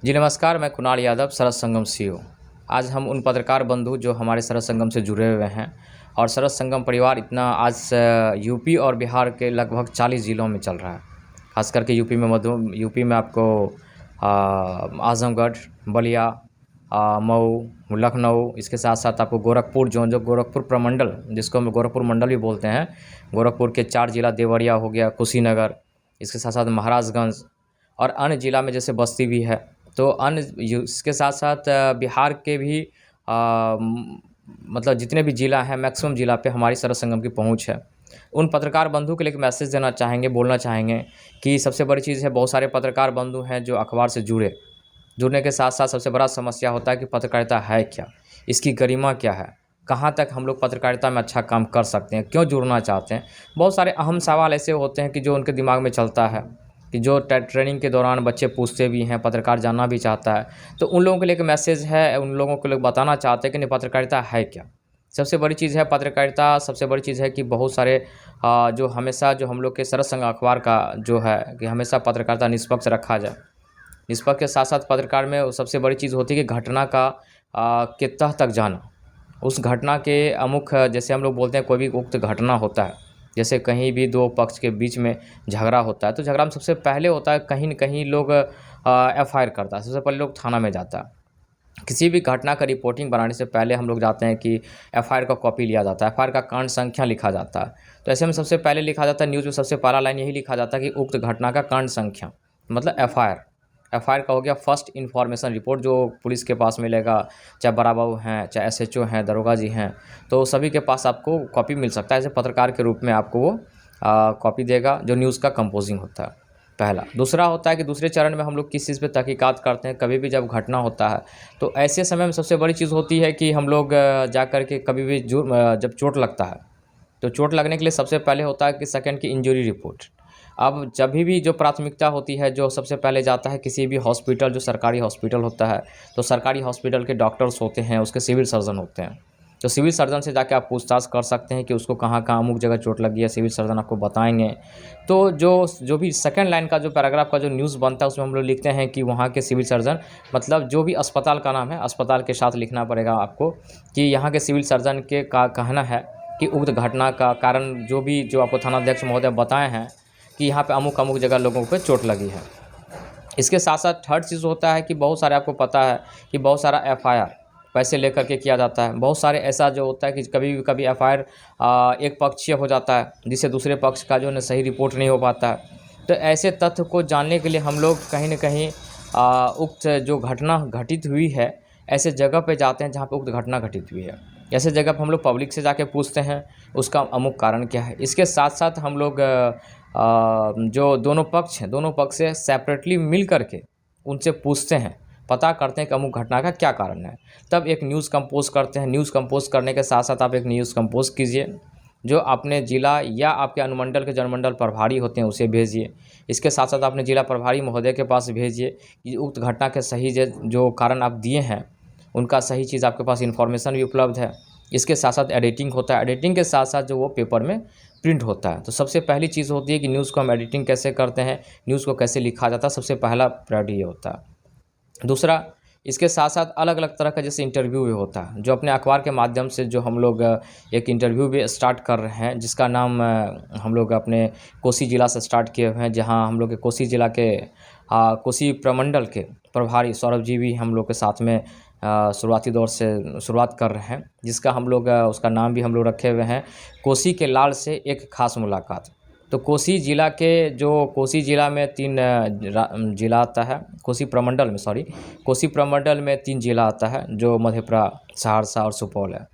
जी नमस्कार, मैं कुणाल यादव, सरस संगम सीईओ। आज हम उन पत्रकार बंधु जो हमारे सरस संगम से जुड़े हुए हैं और सरस संगम परिवार इतना आज यूपी और बिहार के लगभग 40 ज़िलों में चल रहा है। खास करके यूपी में आपको आज़मगढ़, बलिया, मऊ, लखनऊ, इसके साथ-साथ आपको गोरखपुर जो गोरखपुर प्रमंडल जिसको हम गोरखपुर मंडल भी बोलते हैं। गोरखपुर के 4 ज़िला देवरिया हो गया, कुशीनगर, इसके साथ-साथ महाराजगंज और अन्य ज़िला में जैसे बस्ती भी है। तो इसके साथ-साथ बिहार के भी मतलब जितने भी ज़िला हैं मैक्सिमम ज़िला पे हमारी सरस संगम की पहुँच है। उन पत्रकार बंधु के लिए एक मैसेज देना चाहेंगे, बोलना चाहेंगे कि सबसे बड़ी चीज़ है बहुत सारे पत्रकार बंधु हैं जो अखबार से जुड़ने के साथ-साथ सबसे बड़ा समस्या होता है कि पत्रकारिता है क्या? इसकी गरिमा क्या है? कहाँ तक हम लोग पत्रकारिता में अच्छा काम कर सकते हैं? क्यों जुड़ना चाहते हैं? बहुत सारे अहम सवाल ऐसे होते हैं कि जो उनके दिमाग में चलता है कि जो ट्रेनिंग के दौरान बच्चे पूछते भी हैं, पत्रकार जानना भी चाहता है। तो उन लोगों के लिए एक मैसेज है, उन लोगों को लोग बताना चाहते हैं कि नहीं पत्रकारिता है क्या? सबसे बड़ी चीज़ है पत्रकारिता, सबसे बड़ी चीज़ है कि बहुत सारे जो हमेशा जो हम लोग के सरस संघ अखबार का जो है कि हमेशा पत्रकारिता निष्पक्ष रखा जाए। निष्पक्ष के साथ-साथ पत्रकार में सबसे बड़ी चीज़ होती है कि घटना का के तह तक जाना। उस घटना के अमुक जैसे हम लोग बोलते हैं कोई भी उक्त घटना होता है, जैसे कहीं भी 2 पक्ष के बीच में झगड़ा होता है, तो झगड़ा में सबसे पहले होता है कहीं न कहीं लोग एफआईआर करता है, सबसे पहले लोग थाना में जाता है। किसी भी घटना का रिपोर्टिंग बनाने से पहले हम लोग जाते हैं कि एफआईआर का कॉपी लिया जाता है, एफआईआर का कांड संख्या लिखा जाता है। तो ऐसे में सबसे पहले लिखा जाता है न्यूज़ में सबसे पहला लाइन यही लिखा जाता है कि उक्त घटना का कांड संख्या, मतलब एफआईआर। एफआईआर का हो गया फर्स्ट इन्फॉर्मेशन रिपोर्ट जो पुलिस के पास मिलेगा, चाहे बड़ा बाबू हैं, चाहे एसएचओ हैं, दरोगा जी हैं, तो सभी के पास आपको कॉपी मिल सकता है। ऐसे पत्रकार के रूप में आपको वो कॉपी देगा जो न्यूज़ का कंपोजिंग होता है, पहला। दूसरा होता है कि दूसरे चरण में हम लोग किस चीज़ पे तहकीकात करते हैं, कभी भी जब घटना होता है, तो ऐसे समय में सबसे बड़ी चीज़ होती है कि हम लोग जा कर के कभी भी जब चोट लगता है, तो चोट लगने के लिए सबसे पहले होता है कि सेकंड की इंजरी रिपोर्ट। अब जब भी जो प्राथमिकता होती है, जो सबसे पहले जाता है किसी भी हॉस्पिटल जो सरकारी हॉस्पिटल होता है, तो सरकारी हॉस्पिटल के डॉक्टर्स होते हैं, उसके सिविल सर्जन होते हैं। तो सिविल सर्जन से जाके आप पूछताछ कर सकते हैं कि उसको कहाँ-कहाँ अमुक जगह चोट लगी है, सिविल सर्जन आपको बताएँगे। तो जो भी सेकंड लाइन का जो पैराग्राफ का जो न्यूज़ बनता है, उसमें हम लोग लिखते हैं कि वहाँ के सिविल सर्जन मतलब जो भी अस्पताल का नाम है, अस्पताल के साथ लिखना पड़ेगा आपको कि यहाँ के सिविल सर्जन के का कहना है कि उक्त घटना का कारण जो आपको थानाध्यक्ष महोदय बताए हैं कि यहाँ पे अमुक-अमुक जगह लोगों पे चोट लगी है। इसके साथ-साथ थर्ड चीज़ होता है कि बहुत सारे आपको पता है कि बहुत सारा एफआईआर पैसे लेकर के किया जाता है। बहुत सारे ऐसा जो होता है कि कभी एफआईआर एक पक्षीय हो जाता है, जिससे दूसरे पक्ष का जो है ना सही रिपोर्ट नहीं हो पाता है। तो ऐसे तथ्य को जानने के लिए हम लोग कहीं न कहीं उक्त जो घटना घटित हुई है, ऐसे जगह पे जाते हैं जहाँ पे उक्त घटना घटित हुई है। ऐसे जगह पे हम लोग पब्लिक से जाके पूछते हैं, उसका अमुक कारण क्या है। इसके साथ-साथ हम लोग जो दोनों पक्ष हैं, दोनों पक्ष से सेपरेटली मिल कर के उनसे पूछते हैं, पता करते हैं कि अमुक घटना का क्या कारण है। तब एक न्यूज़ कंपोज़ करते हैं। न्यूज़ कंपोज़ करने के साथ-साथ आप एक न्यूज़ कंपोज़ कीजिए, जो अपने ज़िला या आपके अनुमंडल के जनमंडल प्रभारी होते हैं, उसे भेजिए। इसके साथ-साथ अपने ज़िला प्रभारी महोदय के पास भेजिए कि उक्त घटना के सही जो कारण आप दिए हैं, उनका सही चीज़ आपके पास इन्फॉर्मेशन भी उपलब्ध है। इसके साथ-साथ एडिटिंग होता है, एडिटिंग के साथ-साथ जो वो पेपर में प्रिंट होता है। तो सबसे पहली चीज़ होती है कि न्यूज़ को हम एडिटिंग कैसे करते हैं, न्यूज़ को कैसे लिखा जाता है, सबसे पहला प्रायोरिटी ये होता है। दूसरा, इसके साथ-साथ अलग-अलग तरह का जैसे इंटरव्यू भी होता है, जो अपने अखबार के माध्यम से जो हम लोग एक इंटरव्यू भी स्टार्ट कर रहे हैं, जिसका नाम हम लोग अपने कोसी ज़िला से स्टार्ट किए हुए हैं, जहाँ हम लोग के कोसी ज़िला के कोसी प्रमंडल के प्रभारी सौरभ जी भी हम लोग के साथ में शुरुआती दौर से शुरुआत कर रहे हैं, जिसका हम लोग उसका नाम भी हम लोग रखे हुए हैं, कोसी के लाल से एक खास मुलाकात। तो कोसी ज़िला में 3 ज़िला आता है, कोसी प्रमंडल में 3 ज़िला आता है, जो मधेपुरा, सहरसा और सुपौल है।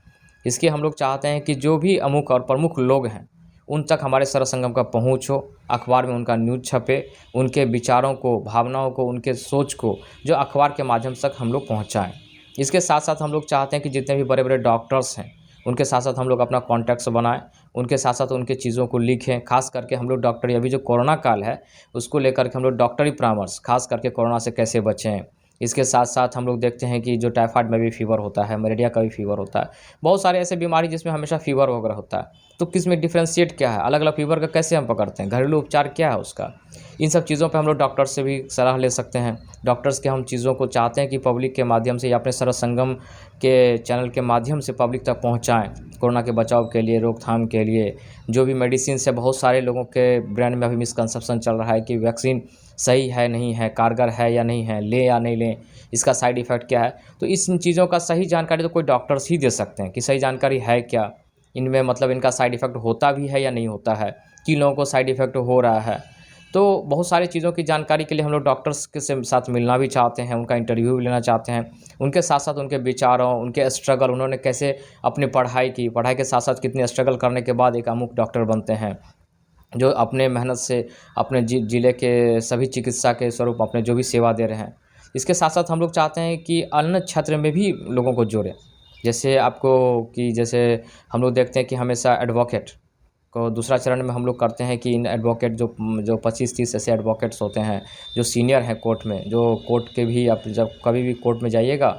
इसके हम लोग चाहते हैं कि जो भी अमुक और प्रमुख लोग हैं, उन तक हमारे सरस संगम का पहुँच हो, अखबार में उनका न्यूज़ छपे, उनके विचारों को, भावनाओं को, उनके सोच को जो अखबार के माध्यम से तक हम लोग पहुँचाएँ। इसके साथ-साथ हम लोग चाहते हैं कि जितने भी बड़े-बड़े डॉक्टर्स हैं, उनके साथ-साथ हम लोग अपना कॉन्टैक्ट्स बनाएँ, उनके साथ-साथ उनकी चीज़ों को लिखें। ख़ास करके हम लोग डॉक्टरी अभी जो कोरोना काल है, उसको लेकर के हम लोग डॉक्टरी परामर्श, ख़ास करके कोरोना से कैसे बचें, इसके साथ साथ हम लोग देखते हैं कि जो टाइफाइड में भी फीवर होता है, मलेरिया का भी फीवर होता है, बहुत सारे ऐसे बीमारी जिसमें हमेशा फीवर वगैरह होता है। तो किस में डिफ्रेंशिएट क्या है, अलग अलग फीवर का कैसे हम पकड़ते हैं, घरेलू उपचार क्या है उसका, इन सब चीज़ों पे हम लोग डॉक्टर से भी सलाह ले सकते हैं। डॉक्टर्स के हम चीज़ों को चाहते हैं कि पब्लिक के माध्यम से या अपने सरस संगम के चैनल के माध्यम से पब्लिक तक पहुँचाएँ। कोरोना के बचाव के लिए, रोकथाम के लिए जो भी मेडिसिन है, बहुत सारे लोगों के ब्रेन में अभी मिसकंसेप्शन चल रहा है कि वैक्सीन सही है नहीं है, कारगर है या नहीं है, लें या नहीं लें, इसका साइड इफ़ेक्ट क्या है। तो इन चीज़ों का सही जानकारी तो कोई डॉक्टर्स ही दे सकते हैं कि सही जानकारी है क्या, इनमें मतलब इनका साइड इफ़ेक्ट होता भी है या नहीं होता है, किन लोगों को साइड इफ़ेक्ट हो रहा है। तो बहुत सारी चीज़ों की जानकारी के लिए हम लोग डॉक्टर्स के से साथ मिलना भी चाहते हैं, उनका इंटरव्यू भी लेना चाहते हैं, उनके साथ साथ उनके विचारों, उनके स्ट्रगल, उन्होंने कैसे अपनी पढ़ाई की, पढ़ाई के साथ साथ कितनी स्ट्रगल करने के बाद एक अमुक डॉक्टर बनते हैं, जो अपने मेहनत से अपने ज़िले के सभी चिकित्सा के स्वरूप अपने जो भी सेवा दे रहे हैं। इसके साथ साथ हम लोग चाहते हैं कि अन्य क्षेत्र में भी लोगों को जोड़ें। जैसे आपको कि जैसे हम लोग देखते हैं कि हमेशा एडवोकेट को दूसरा चरण में हम लोग करते हैं कि इन एडवोकेट जो 25-30 ऐसे एडवोकेट्स होते हैं जो सीनियर हैं कोर्ट में, जो कोर्ट के भी आप जब कभी भी कोर्ट में जाइएगा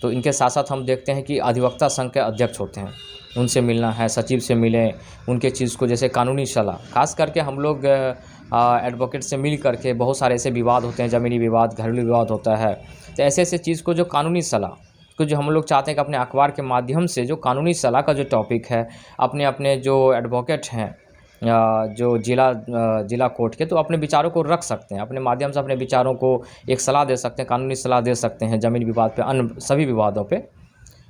तो इनके साथ साथ हम देखते हैं कि अधिवक्ता संघ के अध्यक्ष होते हैं, उनसे मिलना है, सचिव से मिलें, उनके चीज़ को जैसे कानूनी सलाह, खास करके हम लोग एडवोकेट से मिल करके बहुत सारे ऐसे विवाद होते हैं, ज़मीनी विवाद, घरेलू विवाद होता है, तो ऐसे ऐसे चीज़ को जो कानूनी सलाह को जो हम लोग चाहते हैं कि अपने अखबार के माध्यम से जो कानूनी सलाह का जो टॉपिक है, अपने अपने जो एडवोकेट हैं जो जिला कोर्ट के, तो अपने विचारों को रख सकते हैं, अपने माध्यम से अपने विचारों को एक सलाह दे सकते हैं, कानूनी सलाह दे सकते हैं ज़मीनी विवाद पे, अन्य सभी विवादों पे।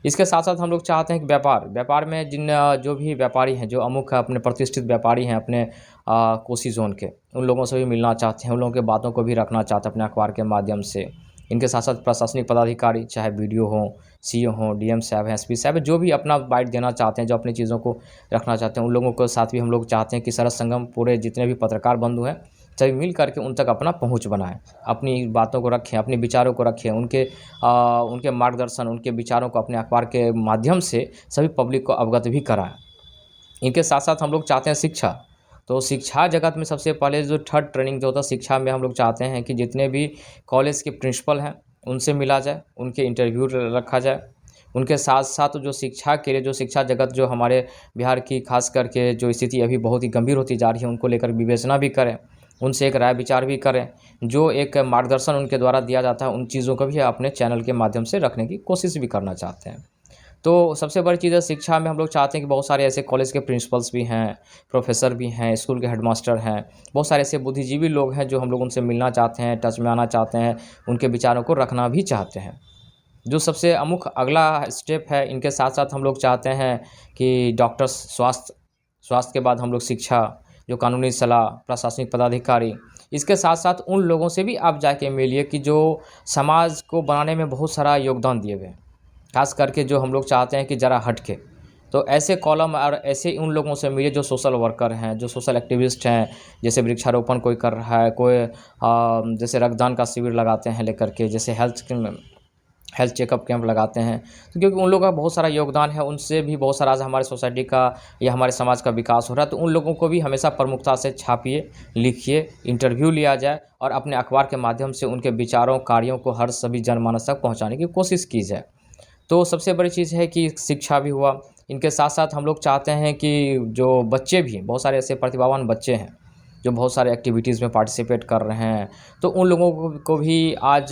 इसके साथ साथ हम लोग चाहते हैं कि व्यापार में जो भी व्यापारी हैं, जो अमुक अपने प्रतिष्ठित व्यापारी हैं अपने कोसी जोन के, उन लोगों से भी मिलना चाहते हैं, उन लोगों की बातों को भी रखना चाहते हैं अपने अखबार के माध्यम से। इनके साथ साथ प्रशासनिक पदाधिकारी, चाहे बीडीओ हों, सीओ हों, डीएम साहब हैं, एसपी साहब हैं, जो भी अपना बाइट देना चाहते हैं, जो अपनी चीज़ों को रखना चाहते हैं, उन लोगों के साथ भी हम लोग चाहते हैं कि सरस संगम पूरे जितने भी पत्रकार बंधु हैं, सभी मिल करके उन तक अपना पहुँच बनाएँ, अपनी बातों को रखें, अपने विचारों को रखें, उनके मार्गदर्शन, उनके विचारों को अपने अखबार के माध्यम से सभी पब्लिक को अवगत भी कराएँ। इनके साथ साथ हम लोग चाहते हैं शिक्षा, तो शिक्षा जगत में सबसे पहले जो थर्ड ट्रेनिंग जो होता है शिक्षा में, हम लोग चाहते हैं कि जितने भी कॉलेज के प्रिंसिपल हैं उनसे मिला जाए, उनके इंटरव्यू रखा जाए। उनके साथ साथ जो शिक्षा के लिए, जो शिक्षा जगत जो हमारे बिहार की खास करके जो स्थिति अभी बहुत ही गंभीर होती जा रही है, उनको लेकर विवेचना भी करें, उनसे एक राय विचार भी करें, जो एक मार्गदर्शन उनके द्वारा दिया जाता है, उन चीज़ों को भी अपने चैनल के माध्यम से रखने की कोशिश भी करना चाहते हैं। तो सबसे बड़ी चीज़ है शिक्षा में हम लोग चाहते हैं कि बहुत सारे ऐसे कॉलेज के प्रिंसिपल्स भी हैं, प्रोफेसर भी हैं, स्कूल के हेडमास्टर हैं, बहुत सारे ऐसे बुद्धिजीवी लोग हैं जो हम लोग उनसे मिलना चाहते हैं, टच में आना चाहते हैं, उनके विचारों को रखना भी चाहते हैं। जो सबसे अमुक अगला स्टेप है, इनके साथ साथ हम लोग चाहते हैं कि डॉक्टर्स, स्वास्थ्य के बाद हम लोग शिक्षा, जो कानूनी सलाह, प्रशासनिक पदाधिकारी, इसके साथ साथ उन लोगों से भी आप जाके मिलिए कि जो समाज को बनाने में बहुत सारा योगदान दिए हुए हैं, खास करके जो हम लोग चाहते हैं कि ज़रा हट के, तो ऐसे कॉलम और ऐसे उन लोगों से मिलिए जो सोशल वर्कर हैं, जो सोशल एक्टिविस्ट हैं, जैसे वृक्षारोपण कोई कर रहा है, कोई जैसे रक्तदान का शिविर लगाते हैं लेकर के, जैसे हेल्थ चेकअप कैंप लगाते हैं, तो क्योंकि उन लोगों का बहुत सारा योगदान है, उनसे भी बहुत सारा आज हमारे सोसाइटी का या हमारे समाज का विकास हो रहा है, तो उन लोगों को भी हमेशा प्रमुखता से छापिए, लिखिए, इंटरव्यू लिया जाए और अपने अखबार के माध्यम से उनके विचारों, कार्यों को हर सभी जनमानस तक पहुँचाने की कोशिश की जाए। तो सबसे बड़ी चीज़ है कि शिक्षा भी हुआ। इनके साथ साथ हम लोग चाहते हैं कि जो बच्चे भी, बहुत सारे ऐसे प्रतिभावान बच्चे हैं जो बहुत सारे एक्टिविटीज़ में पार्टिसिपेट कर रहे हैं, तो उन लोगों को भी आज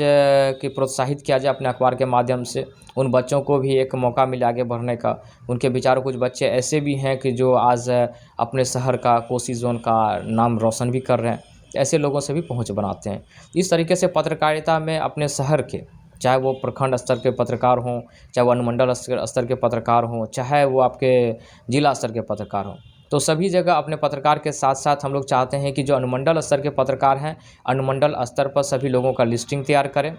कि प्रोत्साहित किया जाए अपने अखबार के माध्यम से, उन बच्चों को भी एक मौका मिले आगे बढ़ने का। उनके विचारों, कुछ बच्चे ऐसे भी हैं कि जो आज अपने शहर का, कोसी जोन का नाम रोशन भी कर रहे हैं, ऐसे लोगों से भी पहुँच बनाते हैं। इस तरीके से पत्रकारिता में अपने शहर के, चाहे वो प्रखंड स्तर के पत्रकार हों, चाहे वो अनुमंडल स्तर के पत्रकार हों, चाहे वो आपके जिला स्तर के पत्रकार हों, तो सभी जगह अपने पत्रकार के साथ साथ हम लोग चाहते हैं कि जो अनुमंडल स्तर के पत्रकार हैं, अनुमंडल स्तर पर सभी लोगों का लिस्टिंग तैयार करें,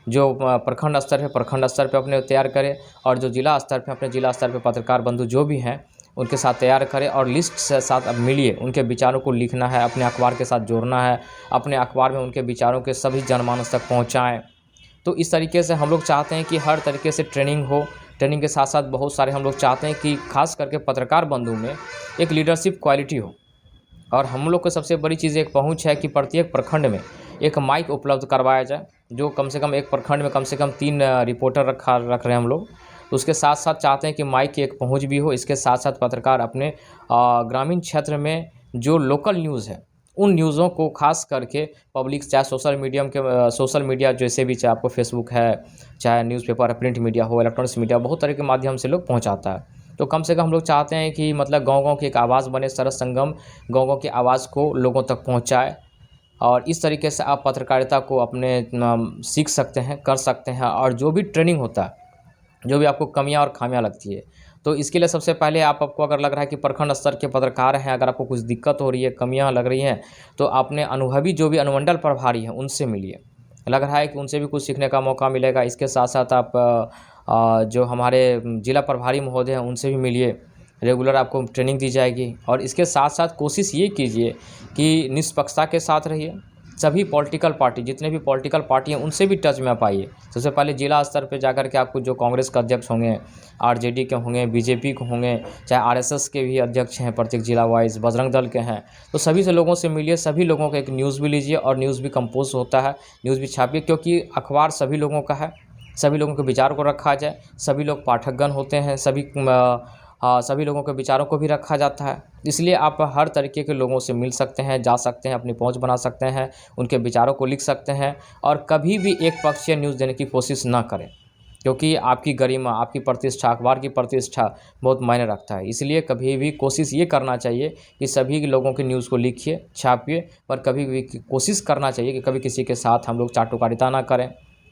जो प्रखंड स्तर है प्रखंड स्तर पे अपने तैयार करें, और जो जिला स्तर पे अपने जिला स्तर पे पत्रकार बंधु जो भी हैं उनके साथ तैयार करें, और लिस्ट से साथ अब मिलिए, उनके विचारों को लिखना है, अपने अखबार के साथ जोड़ना है, अपने अखबार में उनके विचारों के सभी जनमानस तक पहुँचाएँ। तो इस तरीके से हम लोग चाहते हैं कि हर तरीके से ट्रेनिंग हो। ट्रेनिंग के साथ साथ बहुत सारे हम लोग चाहते हैं कि खास करके पत्रकार बंधु में एक लीडरशिप क्वालिटी हो, और हम लोग को सबसे बड़ी चीज़ एक पहुंच है कि प्रत्येक प्रखंड में एक माइक उपलब्ध करवाया जाए, जो कम से कम एक प्रखंड में कम से कम 3 रिपोर्टर रख रहे हैं हम लोग। उसके साथ साथ चाहते हैं कि माइक की एक पहुंच भी हो। इसके साथ साथ पत्रकार अपने ग्रामीण क्षेत्र में जो लोकल न्यूज़ है उन न्यूज़ों को खास करके पब्लिक, चाहे सोशल मीडिया जैसे भी, चाहे आपको फेसबुक है, चाहे न्यूज़पेपर, प्रिंट मीडिया हो, इलेक्ट्रॉनिक्स मीडिया, बहुत तरह के माध्यम से लोग पहुंचाता है। तो कम से कम हम लोग चाहते हैं कि मतलब गांव-गांव की एक आवाज़ बने, सरस संगम गांव-गांव की आवाज़ को लोगों तक पहुंचाए। और इस तरीके से आप पत्रकारिता को अपने सीख सकते हैं, कर सकते हैं। और जो भी ट्रेनिंग होता है, जो भी आपको कमियां और खामियां लगती है, तो इसके लिए सबसे पहले आपको अगर लग रहा है कि प्रखंड स्तर के पत्रकार हैं, अगर आपको कुछ दिक्कत हो रही है, कमियां लग रही हैं, तो अपने अनुभवी जो भी अनुमंडल प्रभारी हैं उनसे मिलिए। लग रहा है कि उनसे भी कुछ सीखने का मौका मिलेगा। इसके साथ साथ आप जो हमारे जिला प्रभारी महोदय हैं उनसे भी मिलिए। रेगुलर आपको ट्रेनिंग दी जाएगी। और इसके साथ साथ कोशिश ये कीजिए कि निष्पक्षता के साथ रहिए। सभी पॉलिटिकल पार्टी, जितने भी पॉलिटिकल पार्टी हैं उनसे भी टच में आप आइए। सबसे पहले जिला स्तर पे जाकर के आपको जो कांग्रेस के अध्यक्ष होंगे, आरजेडी के होंगे, बीजेपी के होंगे, चाहे आरएसएस के भी अध्यक्ष हैं प्रत्येक जिला वाइज, बजरंग दल के हैं, तो सभी से लोगों से मिलिए। सभी लोगों का एक न्यूज़ भी लीजिए और न्यूज़ भी कंपोज होता है, न्यूज़ भी छापिए, क्योंकि अखबार सभी लोगों का है। सभी लोगों के विचार को रखा जाए। सभी लोग पाठकगण होते हैं, सभी लोगों के विचारों को भी रखा जाता है। इसलिए आप हर तरीके के लोगों से मिल सकते हैं, जा सकते हैं, अपनी पहुंच बना सकते हैं, उनके विचारों को लिख सकते हैं। और कभी भी एक पक्षीय न्यूज़ देने की कोशिश ना करें, क्योंकि आपकी गरिमा, आपकी प्रतिष्ठा, अखबार की प्रतिष्ठा बहुत मायने रखता है। इसलिए कभी भी कोशिश ये करना चाहिए कि सभी लोगों की न्यूज़ को लिखिए, छापिए। पर कभी भी कोशिश करना चाहिए कि कभी किसी के साथ हम लोग चाटुकारिता ना करें,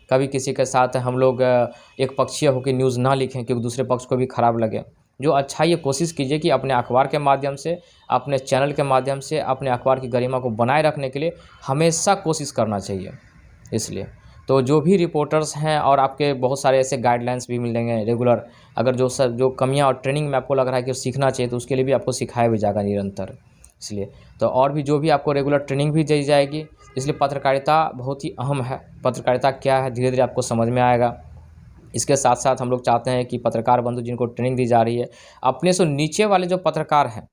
कभी किसी के साथ हम लोग एक पक्षीय होकर न्यूज़ ना लिखें, क्योंकि दूसरे पक्ष को भी खराब लगे। जो अच्छा, ये कोशिश कीजिए कि अपने अखबार के माध्यम से, अपने चैनल के माध्यम से, अपने अखबार की गरिमा को बनाए रखने के लिए हमेशा कोशिश करना चाहिए। इसलिए तो जो भी रिपोर्टर्स हैं, और आपके बहुत सारे ऐसे गाइडलाइंस भी मिलेंगे रेगुलर, अगर जो कमियां और ट्रेनिंग में आपको लग रहा है कि सीखना चाहिए, तो उसके लिए भी आपको सिखाया भी जाएगा निरंतर। इसलिए तो और भी जो भी आपको रेगुलर ट्रेनिंग भी दी जाएगी। इसलिए पत्रकारिता बहुत ही अहम है। पत्रकारिता क्या है, धीरे धीरे आपको समझ में आएगा। इसके साथ साथ हम लोग चाहते हैं कि पत्रकार बंधु जिनको ट्रेनिंग दी जा रही है, अपने से नीचे वाले जो पत्रकार हैं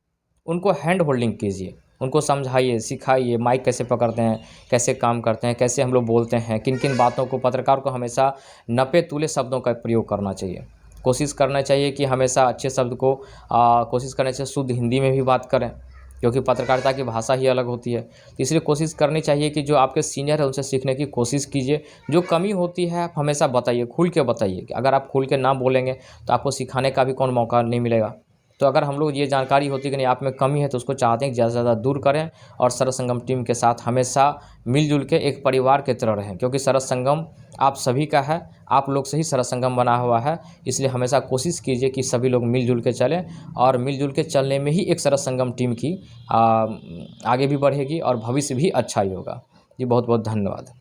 उनको हैंड होल्डिंग कीजिए, उनको समझाइए, सिखाइए, माइक कैसे पकड़ते हैं, कैसे काम करते हैं, कैसे हम लोग बोलते हैं, किन किन बातों को। पत्रकार को हमेशा नपे तुले शब्दों का प्रयोग करना चाहिए। कोशिश करना चाहिए कि हमेशा अच्छे शब्द को कोशिश करने से शुद्ध हिंदी में भी बात करें, क्योंकि पत्रकारिता की भाषा ही अलग होती है। तो इसलिए कोशिश करनी चाहिए कि जो आपके सीनियर है उनसे सीखने की कोशिश कीजिए। जो कमी होती है आप हमेशा बताइए, खुल के बताइए। कि अगर आप खुल के ना बोलेंगे तो आपको सिखाने का भी कौन मौका नहीं मिलेगा। तो अगर हम लोग ये जानकारी होती है कि नहीं आप में कमी है, तो उसको चाहते हैं कि ज़्यादा से ज़्यादा दूर करें। और सरस संगम टीम के साथ हमेशा मिलजुल के एक परिवार की तरह रहें, क्योंकि सरस संगम आप सभी का है, आप लोग से ही सरस संगम बना हुआ है। इसलिए हमेशा कोशिश कीजिए कि सभी लोग मिलजुल के चलें, और मिलजुल के चलने में ही एक सरस संगम टीम की आगे भी बढ़ेगी और भविष्य भी अच्छा ही होगा। जी बहुत बहुत धन्यवाद।